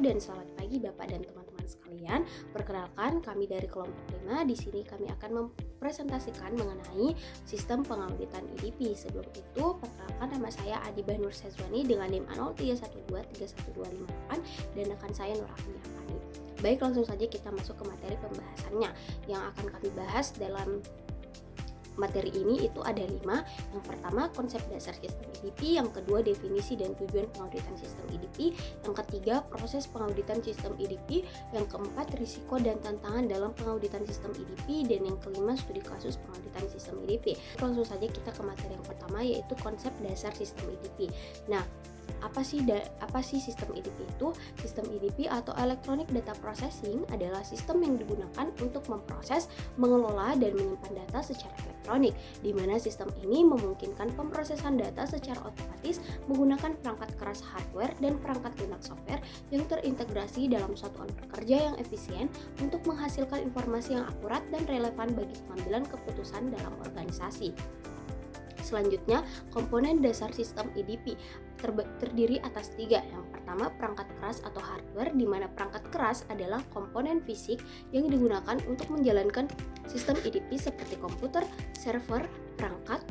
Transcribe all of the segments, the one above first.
dan selamat pagi Bapak dan teman-teman sekalian. Perkenalkan, kami dari kelompok 5. Di sini kami akan mempresentasikan mengenai sistem pengauditan EDP. Sebelum itu, perkenalkan nama saya Adibah Nur Sezwani dengan NIM A03123128 dan rekan saya Nurahmi Afani. Baik, langsung saja kita masuk ke materi pembahasannya. Yang akan kami bahas dalam materi ini itu ada 5. Yang pertama, konsep dasar sistem EDP. Yang kedua, definisi dan tujuan pengauditan sistem EDP. Yang ketiga, proses pengauditan sistem EDP. Yang keempat, risiko dan tantangan dalam pengauditan sistem EDP. Dan yang kelima, studi kasus pengauditan sistem EDP. Langsung saja kita ke materi yang pertama, yaitu konsep dasar sistem EDP. Nah, apa sih sistem EDP itu? Sistem EDP atau Electronic Data Processing adalah sistem yang digunakan untuk memproses, mengelola, dan menyimpan data secara elektronik, di mana sistem ini memungkinkan pemrosesan data secara otomatis menggunakan perangkat keras hardware dan perangkat lunak software yang terintegrasi dalam satuan pekerja yang efisien untuk menghasilkan informasi yang akurat dan relevan bagi pengambilan keputusan dalam organisasi. Selanjutnya, komponen dasar sistem EDP terdiri atas 3. Yang pertama, perangkat keras atau hardware, di mana perangkat keras adalah komponen fisik yang digunakan untuk menjalankan sistem EDP seperti komputer, server, perangkat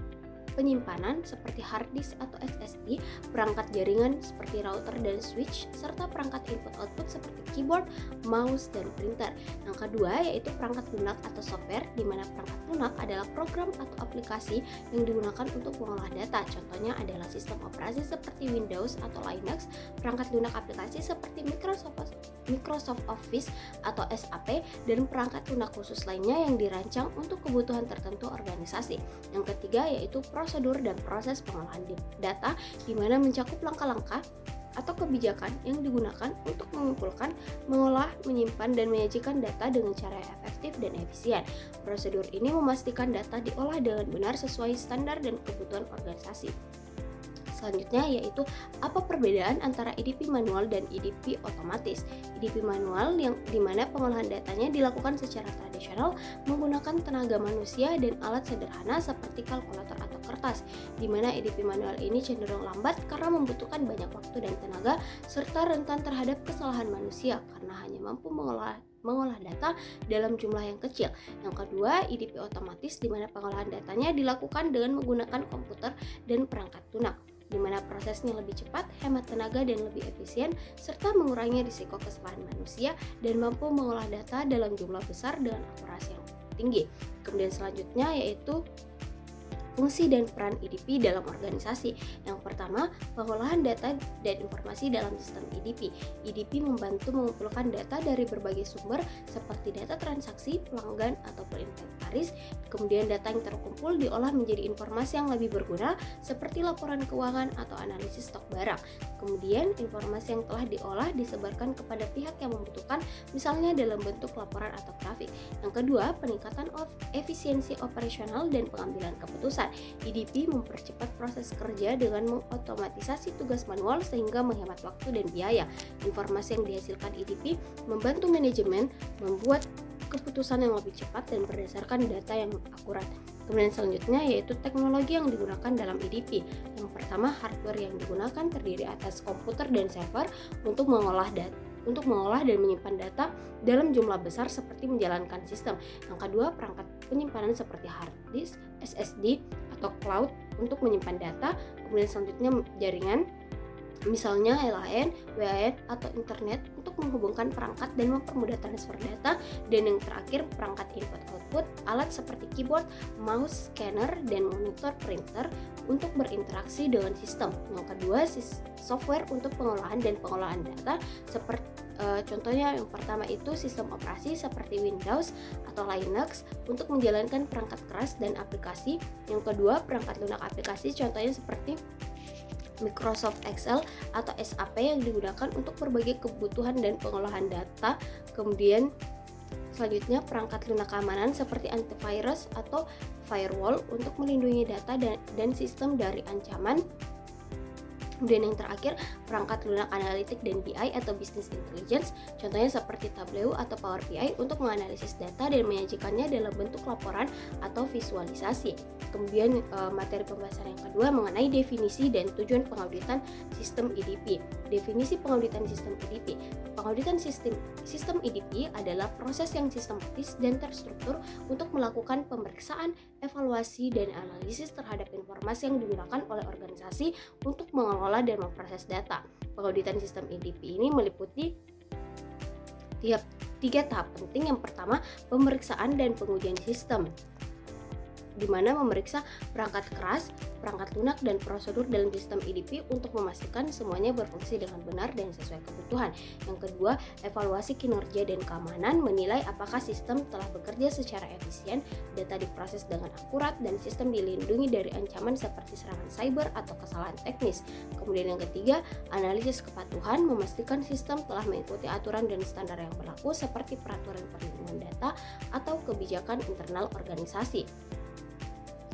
penyimpanan seperti hard disk atau SSD, perangkat jaringan seperti router dan switch, serta perangkat input-output seperti keyboard, mouse, dan printer. Yang kedua yaitu perangkat lunak atau software, di mana perangkat lunak adalah program atau aplikasi yang digunakan untuk mengolah data. Contohnya adalah sistem operasi seperti Windows atau Linux, perangkat lunak aplikasi seperti Microsoft Office atau SAP, dan perangkat lunak khusus lainnya yang dirancang untuk kebutuhan tertentu organisasi. Yang ketiga yaitu prosedur dan proses pengolahan data, di mana mencakup langkah-langkah atau kebijakan yang digunakan untuk mengumpulkan, mengolah, menyimpan, dan menyajikan data dengan cara efektif dan efisien. Prosedur ini memastikan data diolah dengan benar sesuai standar dan kebutuhan organisasi. Selanjutnya yaitu apa perbedaan antara EDP manual dan EDP otomatis. EDP manual yang dimana pengolahan datanya dilakukan secara tradisional menggunakan tenaga manusia dan alat sederhana seperti kalkulator atau kertas, dimana EDP manual ini cenderung lambat karena membutuhkan banyak waktu dan tenaga serta rentan terhadap kesalahan manusia karena hanya mampu mengolah data dalam jumlah yang kecil. Yang kedua, EDP otomatis, di mana pengolahan datanya dilakukan dengan menggunakan komputer dan perangkat lunak, di mana prosesnya lebih cepat, hemat tenaga, dan lebih efisien, serta mengurangi risiko kesalahan manusia dan mampu mengolah data dalam jumlah besar dengan akurasi yang tinggi. Kemudian selanjutnya yaitu fungsi dan peran EDP dalam organisasi. Yang pertama, pengolahan data dan informasi dalam sistem EDP. EDP membantu mengumpulkan data dari berbagai sumber seperti data transaksi, pelanggan, ataupun inventaris. Kemudian data yang terkumpul diolah menjadi informasi yang lebih berguna seperti laporan keuangan atau analisis stok barang. Kemudian informasi yang telah diolah disebarkan kepada pihak yang membutuhkan, misalnya dalam bentuk laporan atau grafik. Yang kedua, peningkatan efisiensi operasional dan pengambilan keputusan. EDP mempercepat proses kerja dengan mengotomatisasi tugas manual sehingga menghemat waktu dan biaya. Informasi yang dihasilkan EDP membantu manajemen membuat keputusan yang lebih cepat dan berdasarkan data yang akurat. Kemudian selanjutnya yaitu teknologi yang digunakan dalam EDP. Yang pertama, hardware yang digunakan terdiri atas komputer dan server untuk mengolah dan menyimpan data dalam jumlah besar seperti menjalankan sistem. Yang kedua, perangkat penyimpanan seperti hard disk, SSD, atau cloud untuk menyimpan data. Kemudian selanjutnya jaringan, misalnya LAN, WAN, atau internet untuk menghubungkan perangkat dan mempermudah transfer data. Dan yang terakhir, perangkat input-output, alat seperti keyboard, mouse, scanner, dan monitor printer untuk berinteraksi dengan sistem. Yang kedua, software untuk pengolahan data seperti contohnya yang pertama itu sistem operasi seperti Windows atau Linux untuk menjalankan perangkat keras dan aplikasi. Yang kedua, perangkat lunak aplikasi, contohnya seperti Microsoft Excel atau SAP yang digunakan untuk berbagai kebutuhan dan pengolahan data. Kemudian selanjutnya, perangkat lunak keamanan seperti antivirus atau firewall untuk melindungi data dan sistem dari ancaman. Kemudian yang terakhir, perangkat lunak analitik dan BI atau Business Intelligence, contohnya seperti Tableau atau Power BI untuk menganalisis data dan menyajikannya dalam bentuk laporan atau visualisasi. Kemudian materi pembahasan yang kedua mengenai definisi dan tujuan pengauditan sistem EDP. Definisi pengauditan sistem EDP. Pengauditan sistem EDP adalah proses yang sistematis dan terstruktur untuk melakukan pemeriksaan, evaluasi, dan analisis terhadap informasi yang digunakan oleh organisasi untuk mengelola dan memproses data. Pengauditan sistem EDP ini meliputi tiga tahap penting. Yang pertama, pemeriksaan dan pengujian sistem, di mana memeriksa perangkat keras, perangkat lunak, dan prosedur dalam sistem EDP untuk memastikan semuanya berfungsi dengan benar dan sesuai kebutuhan. Yang kedua, evaluasi kinerja dan keamanan, menilai apakah sistem telah bekerja secara efisien, data diproses dengan akurat, dan sistem dilindungi dari ancaman seperti serangan cyber atau kesalahan teknis. Kemudian yang ketiga, analisis kepatuhan, memastikan sistem telah mengikuti aturan dan standar yang berlaku seperti peraturan perlindungan data atau kebijakan internal organisasi.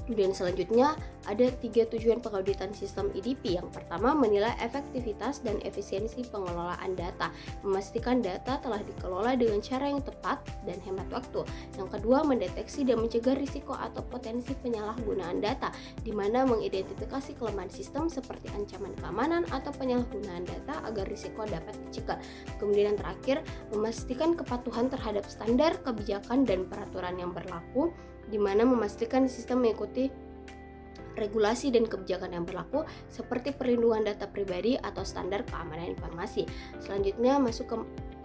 Dan selanjutnya ada 3 tujuan pengauditan sistem EDP. Yang pertama, menilai efektivitas dan efisiensi pengelolaan data, memastikan data telah dikelola dengan cara yang tepat dan hemat waktu. Yang kedua, mendeteksi dan mencegah risiko atau potensi penyalahgunaan data, di mana mengidentifikasi kelemahan sistem seperti ancaman keamanan atau penyalahgunaan data agar risiko dapat dicegah. Kemudian yang terakhir, memastikan kepatuhan terhadap standar, kebijakan, dan peraturan yang berlaku, di mana memastikan sistem mengikuti regulasi dan kebijakan yang berlaku seperti perlindungan data pribadi atau standar keamanan informasi. Selanjutnya masuk ke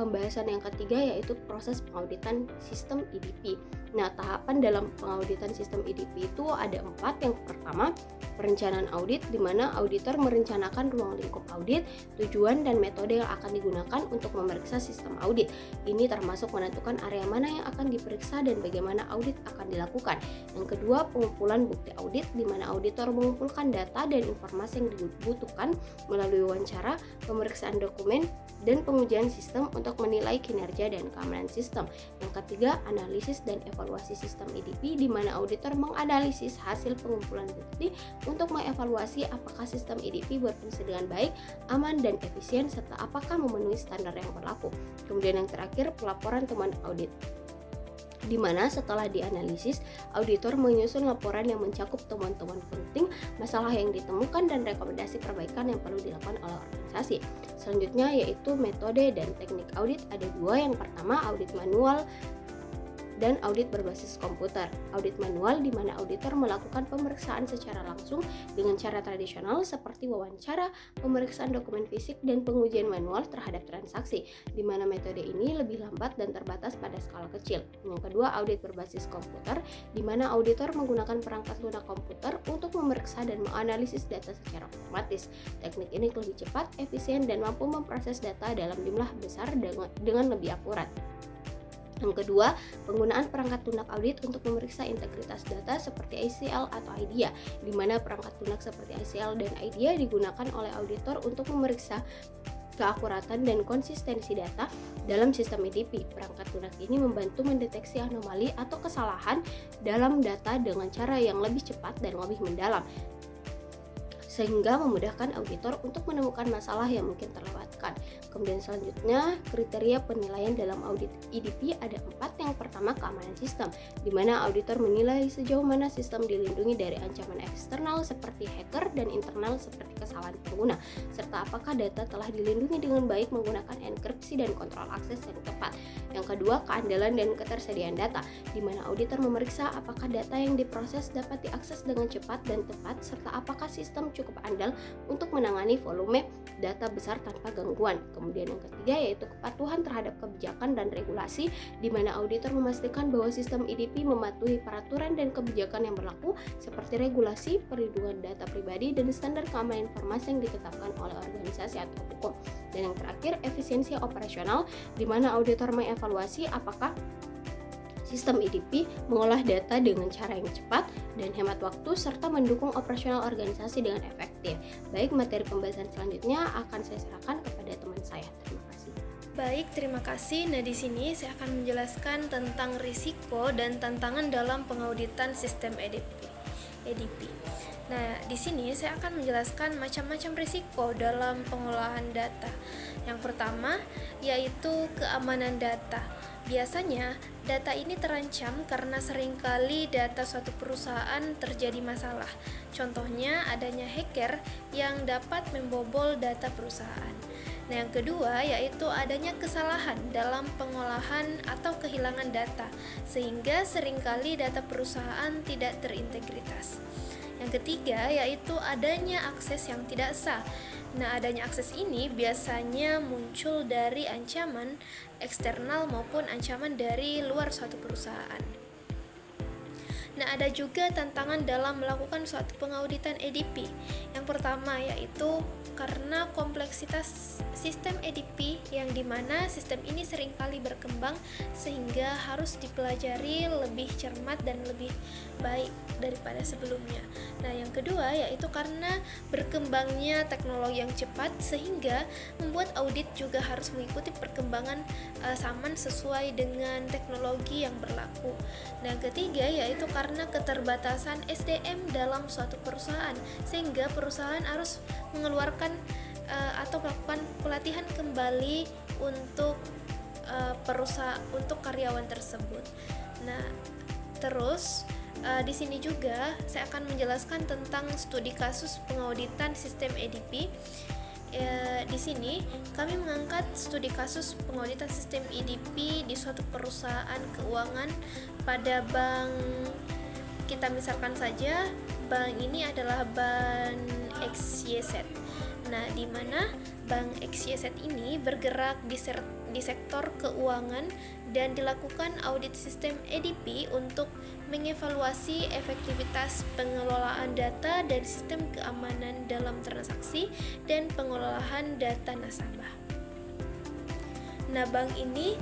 pembahasan yang ketiga, yaitu proses pengauditan sistem EDP. Nah, tahapan dalam pengauditan sistem EDP itu ada 4. Yang pertama, perencanaan audit, di mana auditor merencanakan ruang lingkup audit, tujuan, dan metode yang akan digunakan untuk memeriksa sistem audit. Ini termasuk menentukan area mana yang akan diperiksa dan bagaimana audit akan dilakukan. Yang kedua, pengumpulan bukti audit, di mana auditor mengumpulkan data dan informasi yang dibutuhkan melalui wawancara, pemeriksaan dokumen, dan pengujian sistem untuk menilai kinerja dan keamanan sistem. Yang ketiga, analisis dan evaluasi sistem EDP, di mana auditor menganalisis hasil pengumpulan bukti untuk mengevaluasi apakah sistem EDP berfungsi dengan baik, aman, dan efisien, serta apakah memenuhi standar yang berlaku. Kemudian yang terakhir, pelaporan temuan audit, di mana setelah dianalisis, auditor menyusun laporan yang mencakup temuan-temuan penting, masalah yang ditemukan, dan rekomendasi perbaikan yang perlu dilakukan oleh organisasi. Selanjutnya yaitu metode dan teknik audit. Ada 2. Yang pertama, audit manual dan audit berbasis komputer. Audit manual, di mana auditor melakukan pemeriksaan secara langsung dengan cara tradisional seperti wawancara, pemeriksaan dokumen fisik, dan pengujian manual terhadap transaksi, di mana metode ini lebih lambat dan terbatas pada skala kecil. Yang kedua, audit berbasis komputer, di mana auditor menggunakan perangkat lunak komputer untuk memeriksa dan menganalisis data secara otomatis. Teknik ini lebih cepat, efisien, dan mampu memproses data dalam jumlah besar dengan lebih akurat. Yang kedua, penggunaan perangkat lunak audit untuk memeriksa integritas data seperti ICL atau IDEA, di mana perangkat lunak seperti ICL dan IDEA digunakan oleh auditor untuk memeriksa keakuratan dan konsistensi data dalam sistem EDP. Perangkat lunak ini membantu mendeteksi anomali atau kesalahan dalam data dengan cara yang lebih cepat dan lebih mendalam, sehingga memudahkan auditor untuk menemukan masalah yang mungkin terlewatkan. Kemudian selanjutnya, kriteria penilaian dalam audit EDP ada 4. Yang pertama, keamanan sistem, di mana auditor menilai sejauh mana sistem dilindungi dari ancaman eksternal seperti hacker dan internal seperti kesalahan pengguna, serta apakah data telah dilindungi dengan baik menggunakan enkripsi dan kontrol akses yang tepat. Yang kedua, keandalan dan ketersediaan data, di mana auditor memeriksa apakah data yang diproses dapat diakses dengan cepat dan tepat, serta apakah sistem cukup andal untuk menangani volume data besar tanpa gangguan. Kemudian yang ketiga yaitu kepatuhan terhadap kebijakan dan regulasi, di mana auditor memastikan bahwa sistem EDP mematuhi peraturan dan kebijakan yang berlaku seperti regulasi, perlindungan data pribadi, dan standar keamanan informasi yang ditetapkan oleh organisasi atau hukum. Dan yang terakhir, efisiensi operasional, di mana auditor mengevaluasi apakah sistem EDP mengolah data dengan cara yang cepat dan hemat waktu, serta mendukung operasional organisasi dengan efektif. Baik, materi pembahasan selanjutnya akan saya serahkan kepada teman saya. Terima kasih. Baik, terima kasih. Nah, di sini saya akan menjelaskan tentang risiko dan tantangan dalam pengauditan sistem EDP. Nah, di sini saya akan menjelaskan macam-macam risiko dalam pengolahan data. Yang pertama yaitu keamanan data. Biasanya, data ini terancam karena seringkali data suatu perusahaan terjadi masalah. Contohnya, adanya hacker yang dapat membobol data perusahaan. Nah, yang kedua yaitu adanya kesalahan dalam pengolahan atau kehilangan data, sehingga seringkali data perusahaan tidak terintegritas. Yang ketiga yaitu adanya akses yang tidak sah. Nah, adanya akses ini biasanya muncul dari ancaman eksternal maupun ancaman dari luar suatu perusahaan. Nah, ada juga tantangan dalam melakukan suatu pengauditan EDP. Yang pertama yaitu karena kompleksitas sistem EDP yang dimana sistem ini seringkali berkembang sehingga harus dipelajari lebih cermat dan lebih baik daripada sebelumnya. Nah, yang kedua yaitu karena berkembangnya teknologi yang cepat sehingga membuat audit juga harus mengikuti perkembangan zaman sesuai dengan teknologi yang berlaku. Nah, yang ketiga yaitu karena keterbatasan SDM dalam suatu perusahaan sehingga perusahaan harus mengeluarkan atau melakukan pelatihan kembali untuk untuk karyawan tersebut. Nah, terus di sini juga saya akan menjelaskan tentang studi kasus pengauditan sistem EDP. Di sini kami mengangkat studi kasus pengauditan sistem EDP di suatu perusahaan keuangan pada bank. Kita misalkan saja bank ini adalah bank XYZ. Nah, di mana bank XYZ ini bergerak di sektor keuangan dan dilakukan audit sistem EDP untuk mengevaluasi efektivitas pengelolaan data dan sistem keamanan dalam transaksi dan pengelolaan data nasabah. Nah, bank ini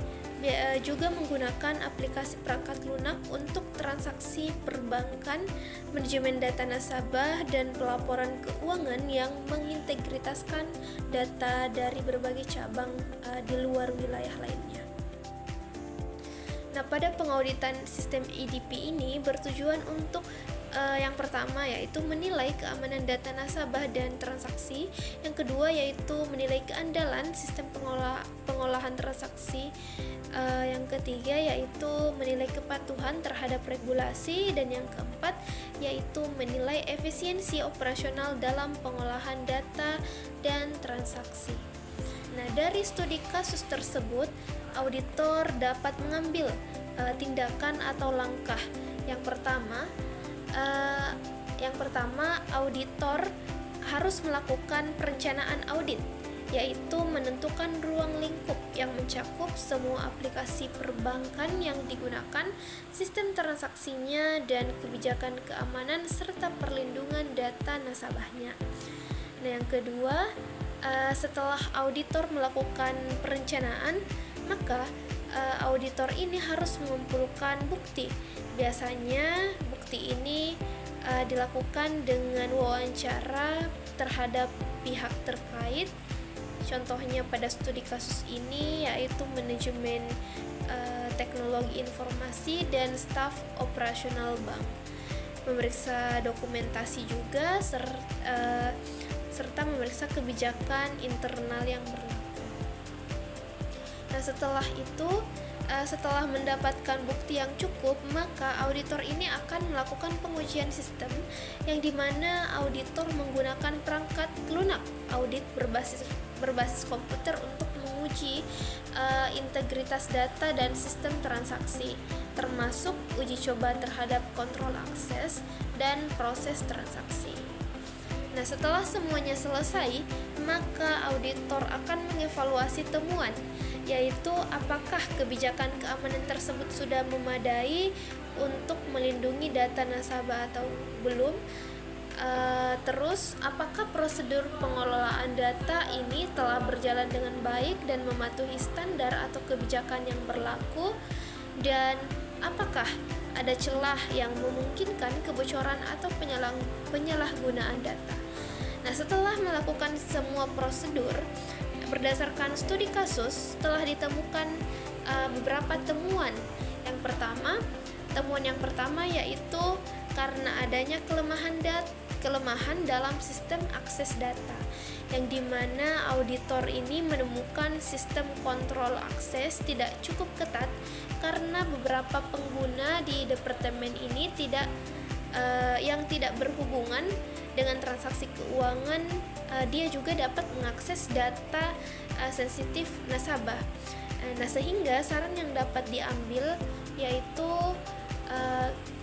juga menggunakan aplikasi perangkat lunak untuk transaksi perbankan, manajemen data nasabah, dan pelaporan keuangan yang mengintegritaskan data dari berbagai cabang di luar wilayah lainnya. Nah, pada pengauditan sistem EDP ini bertujuan untuk yang pertama yaitu menilai keamanan data nasabah dan transaksi. Yang kedua yaitu menilai keandalan sistem pengolahan transaksi. Yang ketiga yaitu menilai kepatuhan terhadap regulasi, dan yang keempat yaitu menilai efisiensi operasional dalam pengolahan data dan transaksi. Nah, dari studi kasus tersebut, auditor dapat mengambil tindakan atau langkah. Yang pertama, auditor harus melakukan perencanaan audit, yaitu menentukan ruang lingkup yang mencakup semua aplikasi perbankan yang digunakan, sistem transaksinya, dan kebijakan keamanan serta perlindungan data nasabahnya. Nah, yang kedua, setelah auditor melakukan perencanaan, maka auditor ini harus mengumpulkan bukti. Biasanya bukti ini dilakukan dengan wawancara terhadap pihak terkait. Contohnya pada studi kasus ini yaitu manajemen teknologi informasi dan staf operasional bank. Memeriksa dokumentasi juga serta memeriksa kebijakan internal yang berlaku. Nah, setelah itu, setelah mendapatkan bukti yang cukup, maka auditor ini akan melakukan pengujian sistem yang dimana auditor menggunakan perangkat lunak audit berbasis komputer untuk menguji integritas data dan sistem transaksi, termasuk uji coba terhadap kontrol akses dan proses transaksi. Nah, setelah semuanya selesai, maka auditor akan mengevaluasi temuan, yaitu apakah kebijakan keamanan tersebut sudah memadai untuk melindungi data nasabah atau belum. Terus, apakah prosedur pengelolaan data ini telah berjalan dengan baik dan mematuhi standar atau kebijakan yang berlaku, dan apakah ada celah yang memungkinkan kebocoran atau penyalahgunaan data. Nah, setelah melakukan semua prosedur, berdasarkan studi kasus telah ditemukan beberapa temuan. Temuan yang pertama yaitu karena adanya kelemahan dalam sistem akses data, yang dimana auditor ini menemukan sistem kontrol akses tidak cukup ketat karena beberapa pengguna di departemen ini tidak yang tidak berhubungan dengan transaksi keuangan, dia juga dapat mengakses data sensitif nasabah. Nah, sehingga saran yang dapat diambil yaitu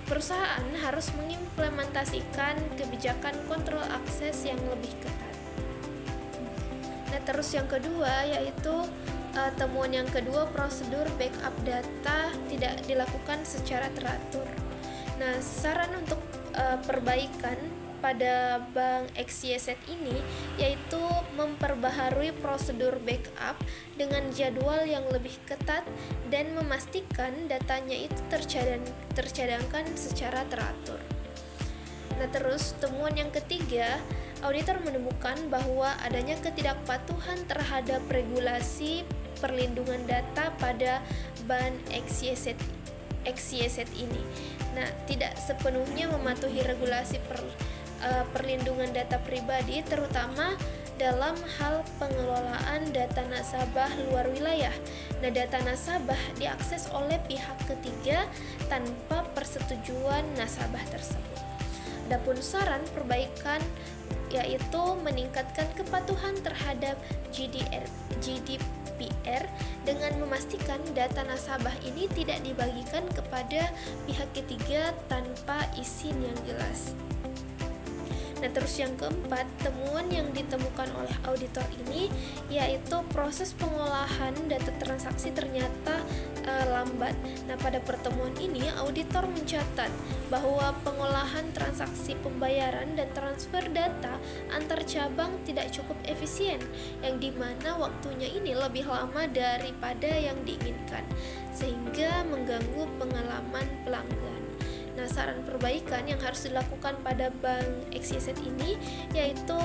perusahaan harus mengimplementasikan kebijakan kontrol akses yang lebih ketat. Nah, terus yang kedua yaitu temuan yang kedua, prosedur backup data tidak dilakukan secara teratur. Nah, saran untuk perbaikan pada Bank XYZ ini yaitu memperbaharui prosedur backup dengan jadwal yang lebih ketat dan memastikan datanya itu tercadangkan secara teratur. Nah, terus temuan yang ketiga, auditor menemukan bahwa adanya ketidakpatuhan terhadap regulasi perlindungan data pada Bank XYZ ini. Nah, tidak sepenuhnya mematuhi regulasi perlindungan data pribadi, terutama dalam hal pengelolaan data nasabah luar wilayah. Nah, data nasabah diakses oleh pihak ketiga tanpa persetujuan nasabah tersebut. Adapun saran perbaikan yaitu meningkatkan kepatuhan terhadap GDPR dengan memastikan data nasabah ini tidak dibagikan kepada pihak ketiga tanpa izin yang jelas. Nah, terus yang keempat, temuan yang ditemukan oleh auditor ini yaitu proses pengolahan data transaksi ternyata lambat. Nah, pada pertemuan ini auditor mencatat bahwa pengolahan transaksi pembayaran dan transfer data antar cabang tidak cukup efisien, yang dimana waktunya ini lebih lama daripada yang diinginkan, sehingga mengganggu pengalaman pelanggan. Nah, saran perbaikan yang harus dilakukan pada Bank XYZ ini yaitu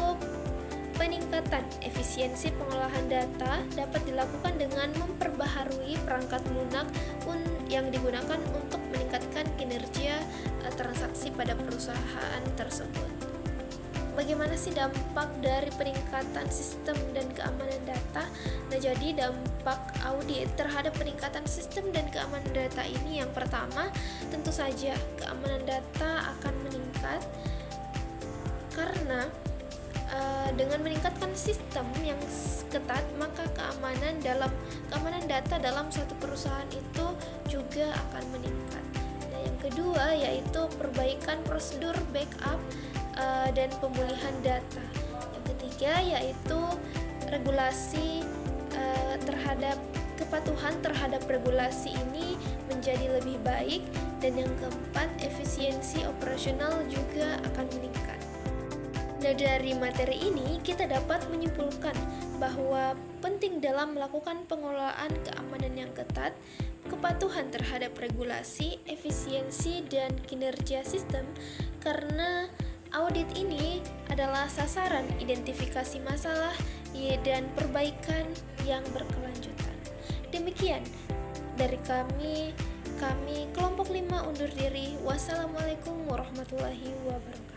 peningkatan efisiensi pengolahan data dapat dilakukan dengan memperbaharui perangkat lunak yang digunakan untuk meningkatkan kinerja transaksi pada perusahaan tersebut. Bagaimana sih dampak dari peningkatan sistem dan keamanan data? Nah, jadi dampak audit terhadap peningkatan sistem dan keamanan data ini, yang pertama, tentu saja keamanan data akan meningkat karena dengan meningkatkan sistem yang ketat, maka keamanan data dalam suatu perusahaan itu juga akan meningkat. Nah, yang kedua yaitu perbaikan prosedur backup dan pemulihan data. Yang ketiga yaitu regulasi terhadap kepatuhan terhadap regulasi ini menjadi lebih baik, dan yang keempat efisiensi operasional juga akan meningkat. Nah, dari materi ini kita dapat menyimpulkan bahwa penting dalam melakukan pengelolaan keamanan yang ketat, kepatuhan terhadap regulasi, efisiensi, dan kinerja sistem, karena audit ini adalah sasaran identifikasi masalah dan perbaikan yang berkelanjutan. Demikian dari kami kelompok 5 undur diri. Wassalamualaikum warahmatullahi wabarakatuh.